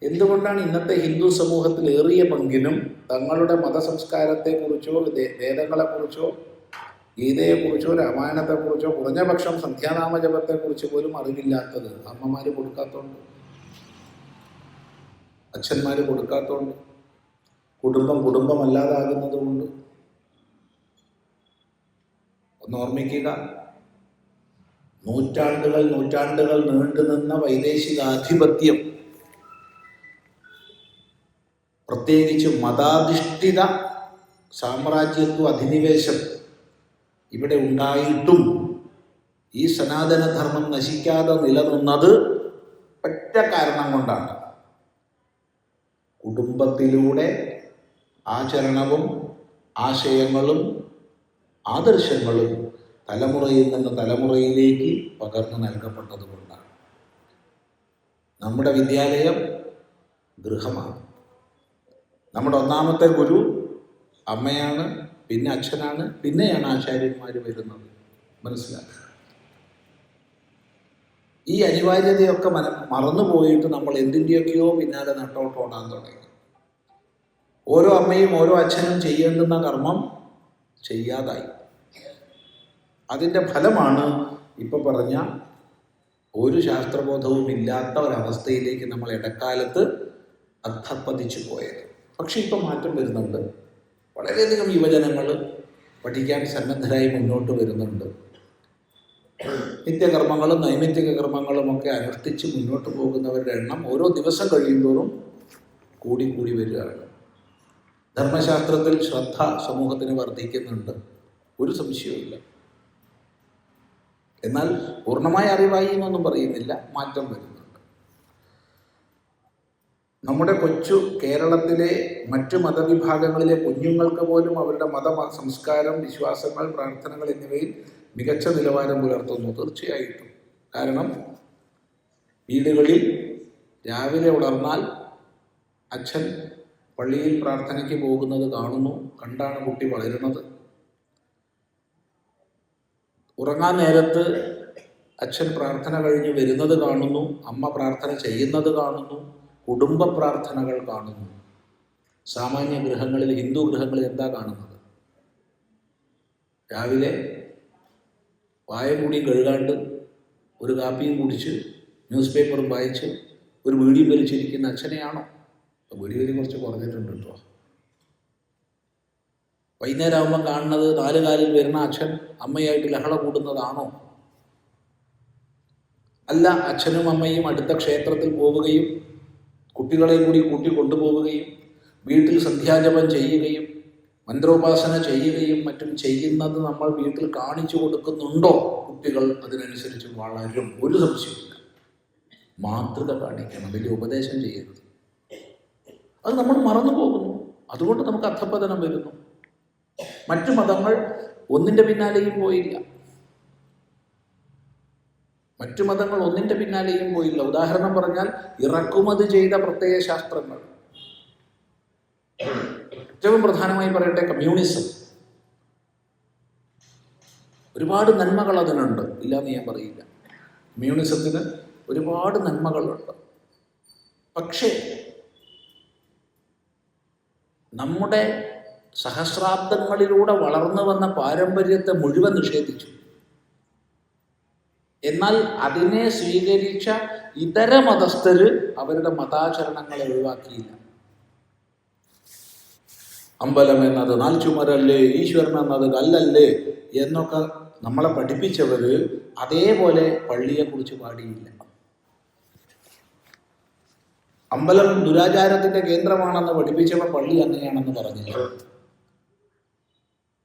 എന്തുകൊണ്ടാണ് ഇന്നത്തെ ഹിന്ദു സമൂഹത്തിൽ ഏറിയ പങ്കിനും തങ്ങളുടെ മതസംസ്കാരത്തെക്കുറിച്ചോ വേദങ്ങളെക്കുറിച്ചോ ഗീതയെക്കുറിച്ചോ രാമായണത്തെക്കുറിച്ചോ കുറഞ്ഞപക്ഷം സന്ധ്യാനാമജപത്തെക്കുറിച്ച് പോലും അറിവില്ലാത്തത്? അമ്മമാർ കൊടുക്കാത്തതുകൊണ്ട്, അച്ഛന്മാർ കൊടുക്കാത്തതുകൊണ്ട്, കുടുംബമല്ലാതാകുന്നത് കൊണ്ട്. ഒന്ന് ഓർമ്മിക്കുക, നൂറ്റാണ്ടുകൾ നീണ്ടുനിന്ന വൈദേശികാധിപത്യം, പ്രത്യേകിച്ച് മതാധിഷ്ഠിത സാമ്രാജ്യത്വ അധിനിവേശം ഇവിടെ ഉണ്ടായിട്ടും ഈ സനാതനധർമ്മം നശിക്കാതെ നിലനിന്നത് ഒറ്റ കാരണം കൊണ്ടാണ്. കുടുംബത്തിലൂടെ ആചരണവും ആശയങ്ങളും ആദർശങ്ങളും തലമുറയിൽ നിന്ന് തലമുറയിലേക്ക് പകർന്നു നൽകപ്പെട്ടത് കൊണ്ടാണ്. നമ്മുടെ വിദ്യാലയം ഗൃഹമാണ്. നമ്മുടെ ഒന്നാമത്തെ ഗുരു അമ്മയാണ്, പിന്നെ അച്ഛനാണ്, പിന്നെയാണ് ആചാര്യന്മാർ വരുന്നത്. മനസ്സിലാക്കുക. ഈ അനിവാര്യതയൊക്കെ മറന്നുപോയിട്ട് നമ്മൾ എന്തിൻ്റെയൊക്കെയോ പിന്നാലെ നട്ടോട്ടോടാൻ തുടങ്ങി. ഓരോ അമ്മയും ഓരോ അച്ഛനും ചെയ്യേണ്ടുന്ന കർമ്മം ചെയ്യാതായി. അതിൻ്റെ ഫലമാണ് ഇപ്പോൾ പറഞ്ഞ ഒരു ശാസ്ത്രബോധവും ഇല്ലാത്ത ഒരവസ്ഥയിലേക്ക് നമ്മൾ ഇടക്കാലത്ത് അധപ്പതിച്ചു പോയത്. പക്ഷെ ഇപ്പം മാറ്റം വരുന്നുണ്ട്. വളരെയധികം യുവജനങ്ങൾ പഠിക്കാൻ സന്നദ്ധരായി മുന്നോട്ട് വരുന്നുണ്ട്. നിത്യകർമ്മങ്ങളും നൈമിത്തിക കർമ്മങ്ങളും ഒക്കെ അനുഷ്ഠിച്ച് മുന്നോട്ട് പോകുന്നവരുടെ എണ്ണം ഓരോ ദിവസം കഴിയുന്തോറും കൂടി വരികയാണ്. ധർമ്മശാസ്ത്രത്തിൽ ശ്രദ്ധ സമൂഹത്തിന് വർദ്ധിക്കുന്നുണ്ട്, ഒരു സംശയവുമില്ല. എന്നാൽ പൂർണ്ണമായ അറിവായി എന്നൊന്നും പറയുന്നില്ല, മാറ്റം വരുന്നുണ്ട്. നമ്മുടെ കൊച്ചു കേരളത്തിലെ മറ്റു മതവിഭാഗങ്ങളിലെ കുഞ്ഞുങ്ങൾക്ക് പോലും അവരുടെ സംസ്കാരം, വിശ്വാസങ്ങൾ, പ്രാർത്ഥനകൾ എന്നിവയിൽ മികച്ച നിലവാരം പുലർത്തുന്നു. തീർച്ചയായിട്ടും. കാരണം വീടുകളിൽ രാവിലെ ഉണർന്നാൽ അച്ഛൻ പള്ളിയിൽ പ്രാർത്ഥനയ്ക്ക് പോകുന്നത് കാണുന്നു, കണ്ടാണ് കുട്ടി വളരുന്നത്. ഉറങ്ങാൻ നേരത്ത് അച്ഛൻ പ്രാർത്ഥന കഴിഞ്ഞ് വരുന്നത് കാണുന്നു, അമ്മ പ്രാർത്ഥന ചെയ്യുന്നത് കാണുന്നു, കുടുംബ പ്രാർത്ഥനകൾ കാണുന്നു. സാമാന്യ ഗൃഹങ്ങളിൽ, ഹിന്ദു ഗൃഹങ്ങളിൽ എന്താ കാണുന്നത്? രാവിലെ വായ കൂടി കഴുകാണ്ട് ഒരു കാപ്പിയും കുടിച്ച് ന്യൂസ് പേപ്പറും വായിച്ച് ഒരു വീഡിയോ വലിച്ചിരിക്കുന്ന അച്ഛനെയാണോ? വീഡിയോ കുറച്ച് കുറഞ്ഞിട്ടുണ്ട് കേട്ടോ. വൈകുന്നേരം ആകുമ്പോൾ കാണുന്നത് 4 കാലിൽ വരുന്ന അച്ഛൻ അമ്മയായിട്ട് ലഹള കൂടുന്നതാണോ? അല്ല, അച്ഛനും അമ്മയും അടുത്ത ക്ഷേത്രത്തിൽ പോവുകയും കുട്ടികളെ കൂടി കൂട്ടി കൊണ്ടുപോവുകയും വീട്ടിൽ സന്ധ്യാജപം ചെയ്യുകയും മന്ത്രോപാസന ചെയ്യുകയും മറ്റും ചെയ്യുന്നത് നമ്മൾ വീട്ടിൽ കാണിച്ചു കൊടുക്കുന്നുണ്ടോ? കുട്ടികൾ അതിനനുസരിച്ച് വളരും, ഒരു സംശയമില്ല. മാതൃക കാണിക്കണം, വലിയ ഉപദേശം ചെയ്യരുത്. അത് നമ്മൾ മറന്നു പോകുന്നു. അതുകൊണ്ട് നമുക്ക് അധപ്പതനം വരുന്നു. മറ്റു മതങ്ങൾ ഒന്നിൻ്റെ പിന്നാലെയും പോയില്ല. മറ്റു മതങ്ങൾ ഒന്നിൻ്റെ പിന്നാലെയും പോയില്ല. ഉദാഹരണം പറഞ്ഞാൽ ഇറക്കുമതി ചെയ്ത പ്രത്യയ ശാസ്ത്രങ്ങൾ. ഏറ്റവും പ്രധാനമായി പറയട്ടെ, കമ്മ്യൂണിസം. ഒരുപാട് നന്മകൾ അതിനുണ്ട്, ഇല്ലാന്ന് ഞാൻ പറയില്ല. കമ്മ്യൂണിസത്തിന് ഒരുപാട് നന്മകളുണ്ട്. പക്ഷേ നമ്മുടെ സഹസ്രാബ്ദങ്ങളിലൂടെ വളർന്നു വന്ന പാരമ്പര്യത്തെ മുഴുവൻ നിഷേധിച്ചു. എന്നാൽ അതിനെ സ്വീകരിച്ച ഇതര മതസ്ഥര് അവരുടെ മതാചരണങ്ങളെ ഒഴിവാക്കിയില്ല. അമ്പലം എന്നത് 4 ചുമരല്ലേ, ഈശ്വരൻ എന്നത് കല്ലല്ലേ എന്നൊക്കെ നമ്മളെ പഠിപ്പിച്ചവര് അതേപോലെ പള്ളിയെക്കുറിച്ച് പാടിയില്ല. അമ്പലം ദുരാചാരത്തിന്റെ കേന്ദ്രമാണെന്ന് പഠിപ്പിച്ചപ്പോൾ പള്ളി അങ്ങനെയാണെന്ന് പറഞ്ഞില്ല.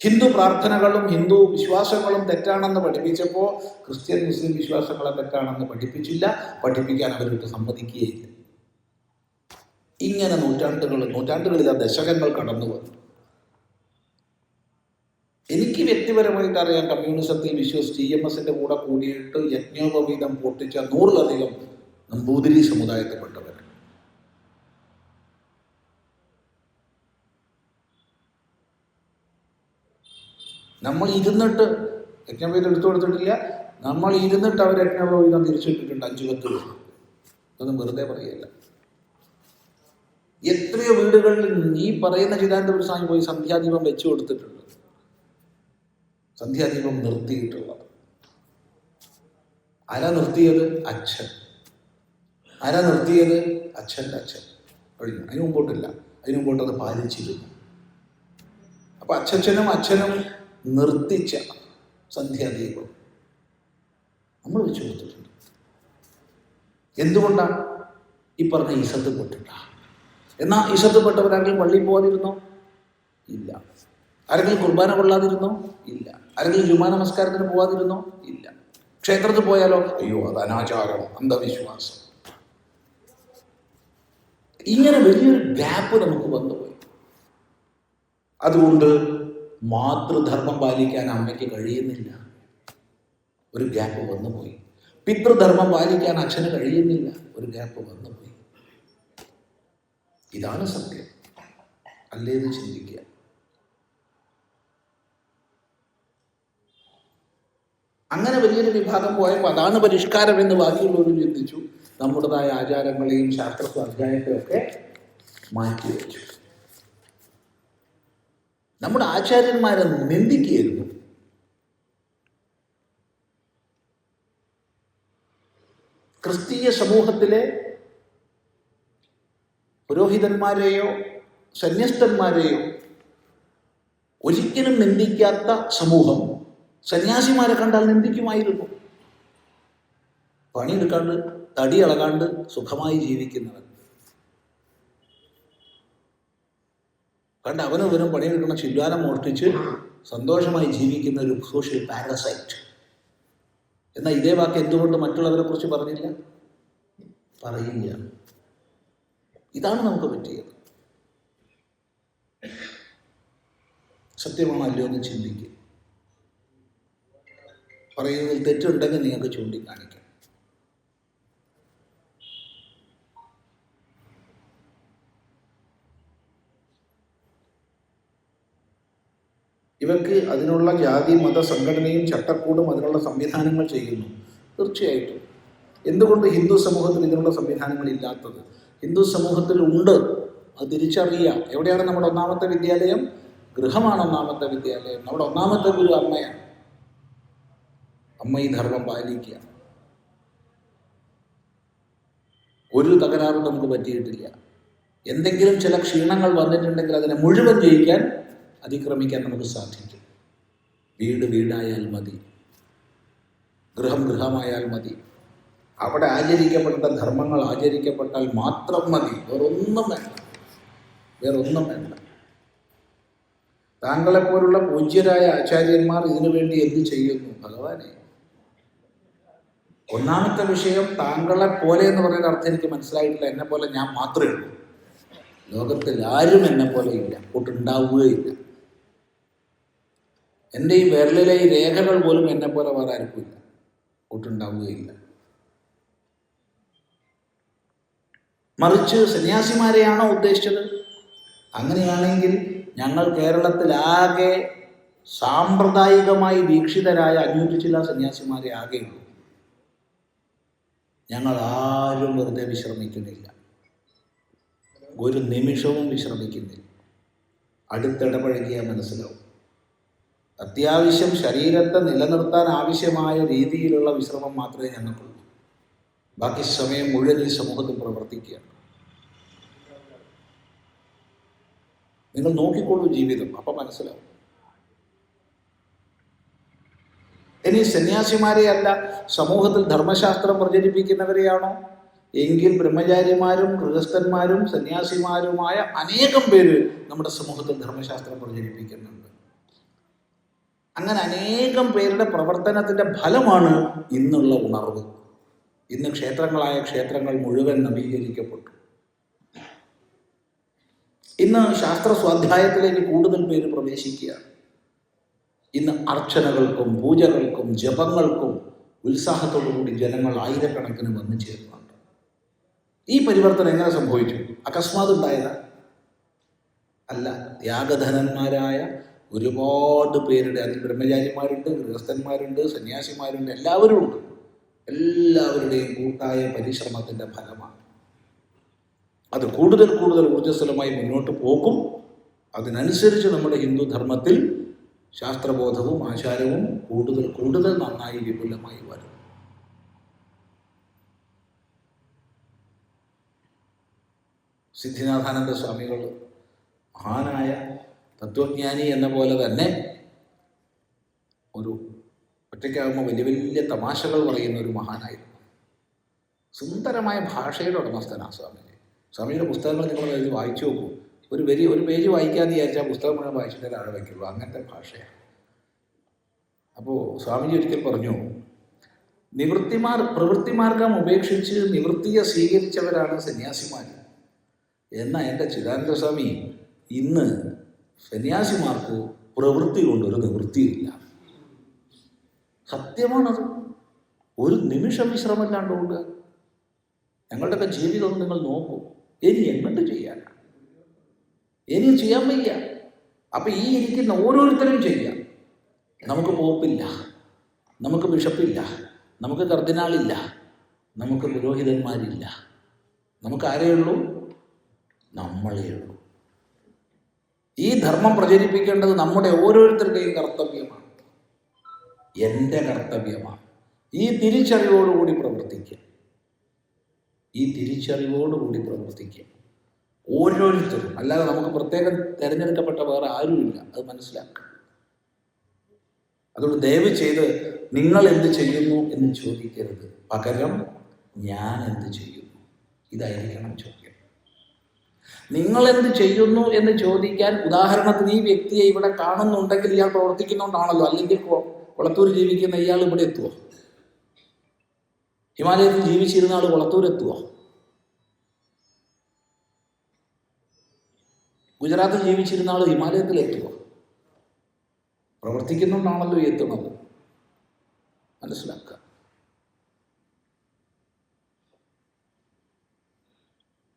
ഹിന്ദു പ്രാർത്ഥനകളും ഹിന്ദു വിശ്വാസങ്ങളും തെറ്റാണെന്ന് പഠിപ്പിച്ചപ്പോൾ ക്രിസ്ത്യൻ മുസ്ലിം വിശ്വാസങ്ങളെ തെറ്റാണെന്ന് പഠിപ്പിച്ചില്ല, പഠിപ്പിക്കാൻ അവർക്ക് സമ്മതിക്കുകയില്ല. ഇങ്ങനെ നൂറ്റാണ്ടുകളിൽ ദശകങ്ങൾ കടന്നു വന്നു. എനിക്ക് വ്യക്തിപരമായിട്ട് അറിയാം, കമ്മ്യൂണിസത്തിൽ വിശ്വസിച്ച് EMSന്റെ കൂടെ കൂടിയിട്ട് യജ്ഞോപവീതം പൊട്ടിച്ച 100-ലധികം നമ്പൂതിരി സമുദായത്തിൽപ്പെട്ടവർ. നമ്മൾ ഇരുന്നിട്ട് യജ്ഞോപവീതം എടുത്തു കൊടുത്തിട്ടില്ല, നമ്മൾ ഇരുന്നിട്ട് അവർ യജ്ഞോപവീതം തിരിച്ചിട്ടിട്ടുണ്ട് 5-10 പേര്. ഇതൊന്നും വെറുതെ പറയല്ല. എത്രയോ വീടുകളിൽ ഈ പറയുന്ന ചിദാനന്ദപുര സ്വാമി പോയി സന്ധ്യാദീപം വെച്ചു കൊടുത്തിട്ടുണ്ട്, സന്ധ്യാദീപം നിർത്തിയിട്ടുള്ളത്. ആരാ നിർത്തിയത്? അച്ഛൻ. ആരാ നിർത്തിയത്? അച്ഛൻ്റെ അച്ഛൻ. കഴിഞ്ഞു. അതിന് മുമ്പോട്ടില്ല, അതിന് മുമ്പോട്ട് അത് പാലിച്ചിരുന്നു. അപ്പൊ അച്ഛനും നിർത്തിച്ച സന്ധ്യാദീപം നമ്മൾ വെച്ചു കൊടുത്തിട്ടുണ്ട്. എന്തുകൊണ്ടാണ്? ഈ പറഞ്ഞ ഇസത്തുപെട്ടിട്ട. എന്നാൽ ഇസത്തുപെട്ടവരാരെങ്കിലും പള്ളിയിൽ പോകാതിരുന്നോ? ഇല്ല. ആരെങ്കിലും കുർബാന കൊള്ളാതിരുന്നോ? ഇല്ല. ആരെങ്കിലും ജുമാ നമസ്കാരത്തിന് പോകാതിരുന്നോ? ഇല്ല. ക്ഷേത്രത്തിൽ പോയാലോ? അയ്യോ, അത് അനാചാരം, അന്ധവിശ്വാസം. ഇങ്ങനെ വലിയൊരു ഗ്യാപ്പ് നമുക്ക് വന്നുപോയി. അതുകൊണ്ട് മാതൃധർമ്മം പാലിക്കാൻ അമ്മയ്ക്ക് കഴിയുന്നില്ല, ഒരു ഗ്യാപ്പ് വന്നുപോയി. പിതൃധർമ്മം പാലിക്കാൻ അച്ഛന് കഴിയുന്നില്ല, ഒരു ഗ്യാപ്പ് വന്നുപോയി. ഇതാണ് സത്യം, അല്ലേന്ന് ചിന്തിക്കുക. അങ്ങനെ വലിയൊരു വിഭാഗം പോയപ്പോൾ അതാണ് പരിഷ്കാരം എന്ന് ബാക്കിയുള്ളവരും ചിന്തിച്ചു. നമ്മുടേതായ ആചാരങ്ങളെയും ശാസ്ത്ര സ്വാധ്യായത്തെയും ഒക്കെ മാറ്റിവെച്ചു. നമ്മുടെ ആചാര്യന്മാരെ നിന്ദിക്കുകയായിരുന്നു. ക്രിസ്തീയ സമൂഹത്തിലെ പുരോഹിതന്മാരെയോ സന്യസ്തന്മാരെയോ ഒരിക്കലും നിന്ദിക്കാത്ത സമൂഹം സന്യാസിമാരെ കണ്ടാൽ നിന്ദിക്കുമായിരുന്നു. പണിയെടുക്കാണ്ട് തടി ഇളകാണ്ട് സുഖമായി ജീവിക്കുന്നവൻ കണ്ട് അവനും പണിയെടുക്കുന്ന ചില്ലുവാനം മോഷ്ടിച്ച് സന്തോഷമായി ജീവിക്കുന്ന ഒരു സോഷ്യൽ പാരസൈറ്റ്. എന്നാൽ ഇതേ വാക്ക് എന്തുകൊണ്ട് മറ്റുള്ളവരെ കുറിച്ച് പറഞ്ഞില്ല? പറയില്ല. ഇതാണ് നമുക്ക് പറ്റിയത്. സത്യമാണോ അല്ലയോ എന്ന് ചിന്തിക്കുക. പറയുന്നതിൽ തെറ്റുണ്ടെങ്കിൽ നിങ്ങൾക്ക് ചൂണ്ടിക്കാണിക്കാം. ഇവർക്ക് അതിനുള്ള ജാതി മത സംഘടനയും ചട്ടക്കൂടും അതിനുള്ള സംവിധാനങ്ങൾ ചെയ്യുന്നു. തീർച്ചയായിട്ടും. എന്തുകൊണ്ട് ഹിന്ദു സമൂഹത്തിൽ ഇതിനുള്ള സംവിധാനങ്ങൾ ഇല്ലാത്തത്? ഹിന്ദു സമൂഹത്തിൽ ഉണ്ട്, അത് തിരിച്ചറിയുക. എവിടെയാണ് നമ്മുടെ ഒന്നാമത്തെ വിദ്യാലയം? ഗൃഹമാണ് ഒന്നാമത്തെ വിദ്യാലയം. നമ്മുടെ ഒന്നാമത്തെ ഗുരു അമ്മയാണ്. അമ്മ ഈ ധർമ്മം പാലിക്കുക. ഒരു തകരാറും നമുക്ക് പറ്റിയിട്ടില്ല. എന്തെങ്കിലും ചില ക്ഷീണങ്ങൾ വന്നിട്ടുണ്ടെങ്കിൽ അതിനെ മുഴുവൻ ജയിക്കാൻ, അതിക്രമിക്കാൻ നമുക്ക് സാധിക്കും. വീട് വീടായാൽ മതി, ഗൃഹം ഗൃഹമായാൽ മതി, അവിടെ ആചരിക്കപ്പെട്ട ധർമ്മങ്ങൾ ആചരിക്കപ്പെട്ടാൽ മാത്രം മതി. വേറൊന്നും വേണ്ട. താങ്കളെപ്പോലുള്ള പൂജ്യരായ ആചാര്യന്മാർ ഇതിനു വേണ്ടി എന്ത് ചെയ്യുന്നു? ഭഗവാനെ, ഒന്നാമത്തെ വിഷയം താങ്കളെ പോലെ എന്ന് പറയുന്ന അർത്ഥം എനിക്ക് മനസ്സിലായിട്ടില്ല. എന്നെ പോലെ ഞാൻ മാത്രമേ ഉള്ളൂ. ലോകത്തിൽ ആരും എന്നെ പോലെ ഇല്ല, ഒട്ടുണ്ടാവുകയില്ല. എൻ്റെ ഈ വിരലിലെ ഈ രേഖകൾ പോലും എന്നെ പോലെ വേറെ ആർക്കുമില്ല, ഒട്ടുണ്ടാവുകയില്ല. മറിച്ച് സന്യാസിമാരെയാണോ ഉദ്ദേശിച്ചത്? അങ്ങനെയാണെങ്കിൽ ഞങ്ങൾ കേരളത്തിലാകെ സാമ്പ്രദായികമായി ദീക്ഷിതരായ 500 ചില സന്യാസിമാരെ ആകെയുള്ളൂ. ഞങ്ങൾ ആരും വെറുതെ വിശ്രമിക്കുന്നില്ല, ഒരു നിമിഷവും വിശ്രമിക്കുന്നില്ല. അടുത്തിടപഴകിയാൽ മനസ്സിലാവും. അത്യാവശ്യം ശരീരത്തെ നിലനിർത്താൻ ആവശ്യമായ രീതിയിലുള്ള വിശ്രമം മാത്രമേ ഞങ്ങൾക്കുള്ളൂ. ബാക്കി സമയം മുഴുവൻ ഈ സമൂഹത്തിൽ പ്രവർത്തിക്കുകയാണ്. നിങ്ങൾ നോക്കിക്കൊള്ളൂ ജീവിതം, അപ്പം മനസ്സിലാവും. ഇനി സന്യാസിമാരെ അല്ല, സമൂഹത്തിൽ ധർമ്മശാസ്ത്രം പ്രചരിപ്പിക്കുന്നവരെയാണോ? എങ്കിൽ ബ്രഹ്മചാരിമാരും ഗൃഹസ്ഥന്മാരും സന്യാസിമാരുമായ അനേകം പേര് നമ്മുടെ സമൂഹത്തിൽ ധർമ്മശാസ്ത്രം പ്രചരിപ്പിക്കുന്നുണ്ട്. അങ്ങനെ അനേകം പേരുടെ പ്രവർത്തനത്തിൻ്റെ ഫലമാണ് ഇന്നുള്ള ഉണർവ്. ഇന്ന് ക്ഷേത്രങ്ങളായ ക്ഷേത്രങ്ങൾ മുഴുവൻ നവീകരിക്കപ്പെട്ടു. ഇന്ന് ശാസ്ത്ര സ്വാധ്യായത്തിലേക്ക് കൂടുതൽ പേര് പ്രവേശിക്കുകയാണ്. ഇന്ന് അർച്ചനകൾക്കും പൂജകൾക്കും ജപങ്ങൾക്കും ഉത്സാഹത്തോടുകൂടി ജനങ്ങൾ ആയിരക്കണക്കിന് വന്നു ചേരുന്നുണ്ട്. ഈ പരിവർത്തനം എങ്ങനെ സംഭവിച്ചു? അകസ്മാത് ഉണ്ടായതാ? അല്ല. ത്യാഗധനന്മാരായ ഒരുപാട് പേരുടെ, അതിൽ ബ്രഹ്മചാരിമാരുണ്ട്, ഗൃഹസ്ഥന്മാരുണ്ട്, സന്യാസിമാരുണ്ട്, എല്ലാവരും ഉണ്ട്. എല്ലാവരുടെയും കൂട്ടായ പരിശ്രമത്തിൻ്റെ ഫലമാണ്. അത് കൂടുതൽ കൂടുതൽ ഊർജ്ജസ്വലമായി മുന്നോട്ട് പോകും. അതിനനുസരിച്ച് നമ്മുടെ ഹിന്ദുധർമ്മത്തിൽ ശാസ്ത്രബോധവും ആചാരവും കൂടുതൽ കൂടുതൽ നന്നായി വിപുലമായി വരും. സിദ്ധിനാഥാനന്ദ സ്വാമികൾ മഹാനായ തത്വജ്ഞാനി എന്ന പോലെ തന്നെ ഒരു ഒറ്റയ്ക്കാകുമ്പോൾ വലിയ വലിയ തമാശകൾ പറയുന്ന ഒരു മഹാനായിരുന്നു. സുന്ദരമായ ഭാഷയുടെ ഉടമസ്ഥനാണ് സ്വാമിജി. സ്വാമിയുടെ പുസ്തകങ്ങൾ നിങ്ങൾ എഴുതി വായിച്ചു നോക്കൂ. ഒരു പേജ് വായിക്കാതെ വിചാരിച്ചാൽ പുസ്തകം മുഴുവൻ വായിച്ചിട്ടേ താഴെ വയ്ക്കുള്ളൂ. അങ്ങനത്തെ ഭാഷയാണ്. അപ്പോൾ സ്വാമിജി ഒരിക്കൽ പറഞ്ഞു, പ്രവൃത്തിമാർഗം ഉപേക്ഷിച്ച് നിവൃത്തിയെ സ്വീകരിച്ചവരാണ് സന്യാസിമാർ. എന്നാൽ എൻ്റെ ചിദാനന്ദ സ്വാമി, ഇന്ന് സന്യാസിമാർക്ക് പ്രവൃത്തി കൊണ്ടൊരു നിവൃത്തിയില്ല. സത്യമാണത്. ഒരു നിമിഷം വിശ്രമമില്ലാണ്ട് കൊണ്ട് ഞങ്ങളുടെയൊക്കെ ജീവിതം നിങ്ങൾ നോക്കൂ. ഇനി എങ്ങോട്ട് ചെയ്യാനാണ്? ഇനി ചെയ്യാൻ വയ്യ. അപ്പം ഈ ഇരിക്കുന്ന ഓരോരുത്തരും ചെയ്യാം. നമുക്ക് പോപ്പില്ല, നമുക്ക് ബിഷപ്പില്ല, നമുക്ക് കർദിനാളില്ല, നമുക്ക് പുരോഹിതന്മാരില്ല. നമുക്ക് ആരേ ഉള്ളൂ? നമ്മളേ ഉള്ളൂ. ഈ ധർമ്മം പ്രചരിപ്പിക്കേണ്ടത് നമ്മുടെ ഓരോരുത്തരുടെയും കർത്തവ്യമാണ്. എൻ്റെ കർത്തവ്യമാണ്. ഈ തിരിച്ചറിവോടുകൂടി പ്രവർത്തിക്കുക. ഓരോരുത്തരും. അല്ലാതെ നമുക്ക് പ്രത്യേകം തിരഞ്ഞെടുക്കപ്പെട്ട വേറെ ആരുമില്ല. അത് മനസ്സിലാക്കുക. അതുകൊണ്ട് ദയവ് ചെയ്ത് നിങ്ങൾ എന്ത് ചെയ്യുന്നു എന്ന് ചോദിക്കരുത്. പകരം ഞാൻ എന്ത് ചെയ്യുന്നു, ഇതായിരിക്കണം ചോദ്യം. നിങ്ങൾ എന്ത് ചെയ്യുന്നു എന്ന് ചോദിക്കാൻ, ഉദാഹരണത്തിന് ഈ വ്യക്തിയെ ഇവിടെ കാണുന്നുണ്ടെങ്കിൽ ഇയാൾ പ്രവർത്തിക്കുന്നുണ്ടാണല്ലോ. അല്ലെങ്കിൽ കൊളത്തൂർ ജീവിക്കുന്ന ഇയാൾ ഇവിടെ എത്തുമോ? ഹിമാലയത്തിൽ ജീവിച്ചിരുന്ന ആൾ കൊളത്തൂർ എത്തുമോ? ഗുജറാത്തിൽ ജീവിച്ചിരുന്ന ആൾ ഹിമാലയത്തിൽ എത്തുമോ? പ്രവർത്തിക്കുന്നുണ്ടാണല്ലോ എത്തുന്നത്. മനസ്സിലാക്കുക.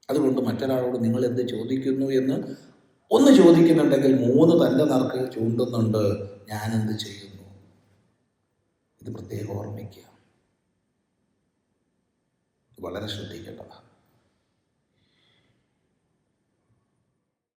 അതുകൊണ്ട് മറ്റൊരാളോട് നിങ്ങൾ എന്ത് ചോദിക്കുന്നു എന്ന് ഒന്ന് ചോദിക്കുന്നുണ്ടെങ്കിൽ 3 തൻ്റെ നേർക്ക് ചൂണ്ടുന്നുണ്ട്, ഞാനെന്ത് ചെയ്യുന്നു. ഇത് പ്രത്യേകം ഓർമ്മിക്കുക. വളരെ ശ്രദ്ധിക്കേണ്ടതാണ്.